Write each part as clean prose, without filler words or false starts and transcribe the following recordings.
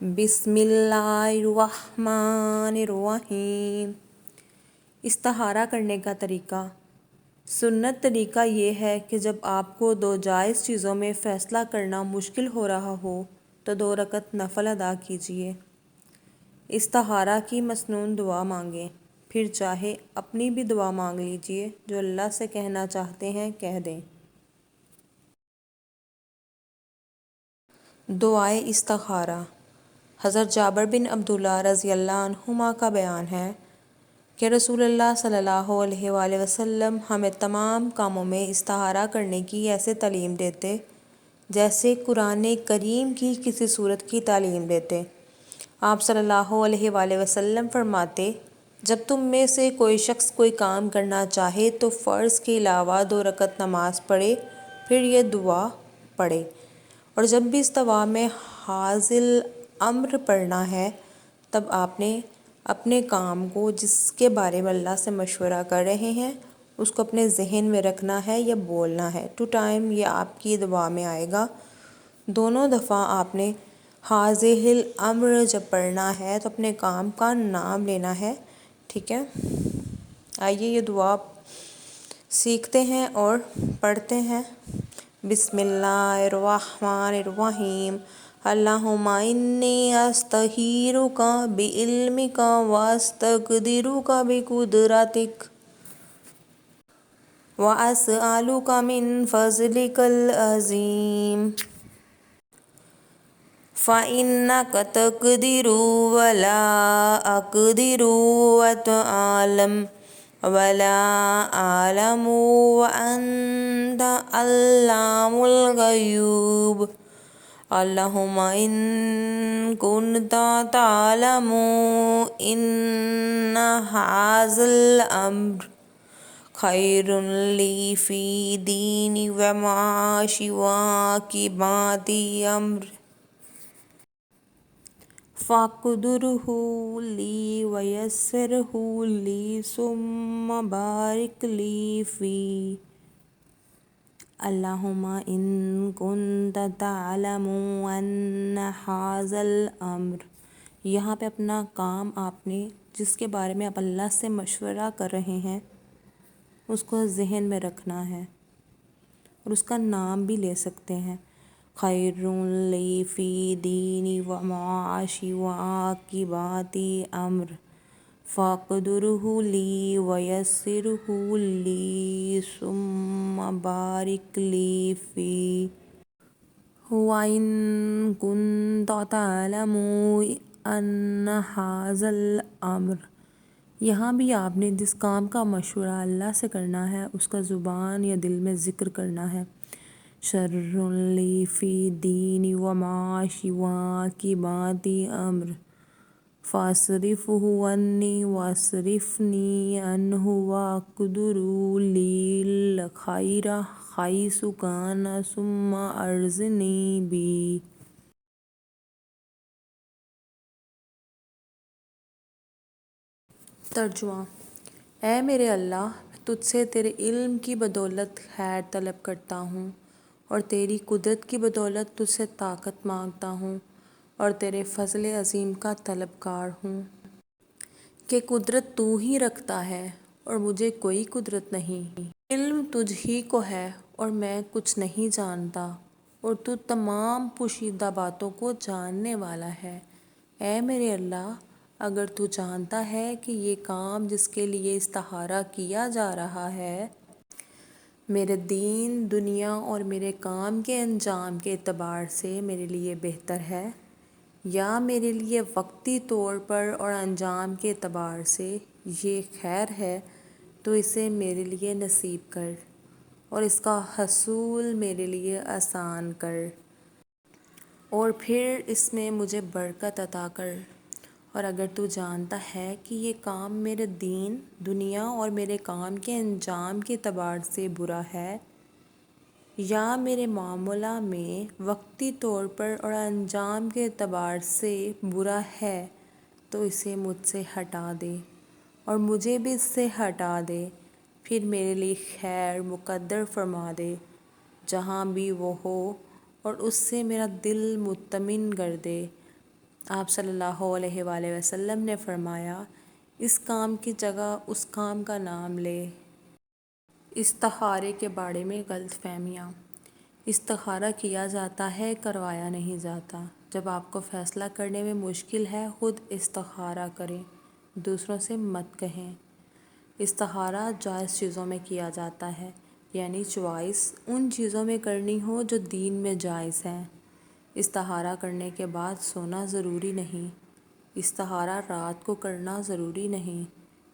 بسم اللہ الرحمن الرحیم۔ استخارہ کرنے کا طریقہ۔ سنت طریقہ یہ ہے کہ جب آپ کو دو جائز چیزوں میں فیصلہ کرنا مشکل ہو رہا ہو تو 2 رکعت نفل ادا کیجیے۔ استخارہ کی مسنون دعا مانگیں، پھر چاہے اپنی بھی دعا مانگ لیجیے، جو اللہ سے کہنا چاہتے ہیں کہہ دیں۔ دعائے استخارہ۔ حضرت جابر بن عبداللہ رضی اللہ عنہما کا بیان ہے کہ رسول اللہ صلی اللہ علیہ وآلہ وسلم ہمیں تمام کاموں میں استخارہ کرنے کی ایسے تعلیم دیتے جیسے قرآن کریم کی کسی سورت کی تعلیم دیتے۔ آپ صلی اللہ علیہ وآلہ وسلم فرماتے، جب تم میں سے کوئی شخص کوئی کام کرنا چاہے تو فرض کے علاوہ 2 رکعت نماز پڑھے، پھر یہ دعا پڑھے، اور جب بھی استوا میں حاصل امر پڑھنا ہے تب آپ نے اپنے کام کو جس کے بارے میں اللہ سے مشورہ کر رہے ہیں اس کو اپنے ذہن میں رکھنا ہے یا بولنا ہے۔ ٹو ٹائم یہ آپ کی دعا میں آئے گا۔ دونوں دفعہ آپ نے حاصل الامر جب پڑھنا ہے تو اپنے کام کا نام لینا ہے، ٹھیک ہے؟ آئیے یہ دعا سیکھتے ہیں اور پڑھتے ہیں۔ بسم اللہ الرحمن الرحیم۔ اللہم انی استخیرک بعلمک واستقدرک بقدرتک واسألک من فضلک العظیم فإنک تقدر ولا اقدر وتعلم ولا أعلم وأنت علام الغیوب۔ اللہم ان کنت تعلم ان ھذا الامر خیر لی فی دینی ومعاشی وعاقبۃ امری فاقدرہ لی ویسرہ لی ثم بارک لی فیہ۔ اللہم ان کنت تعلم ان ھذا الامر۔ یہاں پہ اپنا کام آپ نے جس کے بارے میں آپ اللہ سے مشورہ کر رہے ہیں اس کو ذہن میں رکھنا ہے اور اس کا نام بھی لے سکتے ہیں۔ خیر لی فی دینی ومعاشی وعاقبۃ امری فاقدرہ لی ویسرہ لی ثم بارک لی فیہ۔ وَإِن كُنتَ تَعْلَمُ أَنَّ هَذَا الْأَمْرَ۔ یہاں بھی آپ نے جس کام کا مشورہ اللہ سے کرنا ہے اس کا زبان یا دل میں ذکر کرنا ہے۔ شر لی فی دینی ومعاشی وعاقبۃ امری فاصرفہ عنی واصرفنی عنہ واقدر لی الخیر حیث کان ثم ارزقنی بہ۔ ترجمہ۔ اے میرے اللہ، میں تجھ سے تیرے علم کی بدولت خیر طلب کرتا ہوں اور تیری قدرت کی بدولت تجھ سے طاقت مانگتا ہوں اور تیرے فضل عظیم کا طلبگار ہوں کہ قدرت تو ہی رکھتا ہے اور مجھے کوئی قدرت نہیں۔ علم تجھ ہی کو ہے اور میں کچھ نہیں جانتا، اور تو تمام پوشیدہ باتوں کو جاننے والا ہے۔ اے میرے اللہ، اگر تو جانتا ہے کہ یہ کام جس کے لیے استخارہ کیا جا رہا ہے میرے دین، دنیا اور میرے کام کے انجام کے اعتبار سے میرے لیے بہتر ہے، یا میرے لیے وقتی طور پر اور انجام کے اعتبار سے یہ خیر ہے، تو اسے میرے لیے نصیب کر اور اس کا حصول میرے لیے آسان کر، اور پھر اس میں مجھے برکت عطا کر۔ اور اگر تو جانتا ہے کہ یہ کام میرے دین، دنیا اور میرے کام کے انجام کے اعتبار سے برا ہے، یا میرے معاملہ میں وقتی طور پر اور انجام کے اعتبار سے برا ہے، تو اسے مجھ سے ہٹا دے اور مجھے بھی اس سے ہٹا دے، پھر میرے لیے خیر مقدر فرما دے جہاں بھی وہ ہو، اور اس سے میرا دل مطمئن کر دے، آپ صلی اللہ علیہ وآلہ وسلم نے فرمایا، اس کام کی جگہ اس کام کا نام لے۔ استخارے کے بارے میں غلط فہمیاں۔ استخارہ کیا جاتا ہے، کروایا نہیں جاتا۔ جب آپ کو فیصلہ کرنے میں مشکل ہے، خود استخارہ کریں، دوسروں سے مت کہیں۔ استخارہ جائز چیزوں میں کیا جاتا ہے، یعنی چوائس ان چیزوں میں کرنی ہو جو دین میں جائز ہیں۔ استخارہ کرنے کے بعد سونا ضروری نہیں۔ استخارہ رات کو کرنا ضروری نہیں۔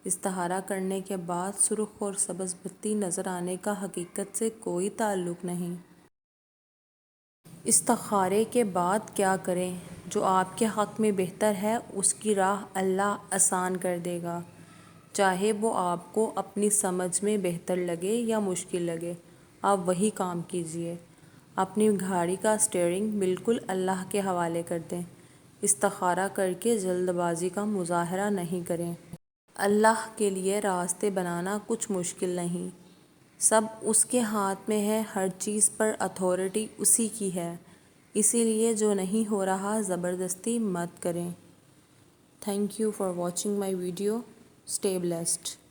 استخارہ کرنے کے بعد سرخ اور سبز بتی نظر آنے کا حقیقت سے کوئی تعلق نہیں۔ استخارے کے بعد کیا کریں؟ جو آپ کے حق میں بہتر ہے اس کی راہ اللہ آسان کر دے گا، چاہے وہ آپ کو اپنی سمجھ میں بہتر لگے یا مشکل لگے، آپ وہی کام کیجئے۔ اپنی گاڑی کا اسٹیئرنگ بالکل اللہ کے حوالے کر دیں۔ استخارہ کر کے جلد بازی کا مظاہرہ نہیں کریں۔ اللہ کے لیے راستے بنانا کچھ مشکل نہیں، سب اس کے ہاتھ میں ہے، ہر چیز پر اتھارٹی اسی کی ہے، اسی لیے جو نہیں ہو رہا زبردستی مت کریں۔ Thank you for watching my video. Stay blessed.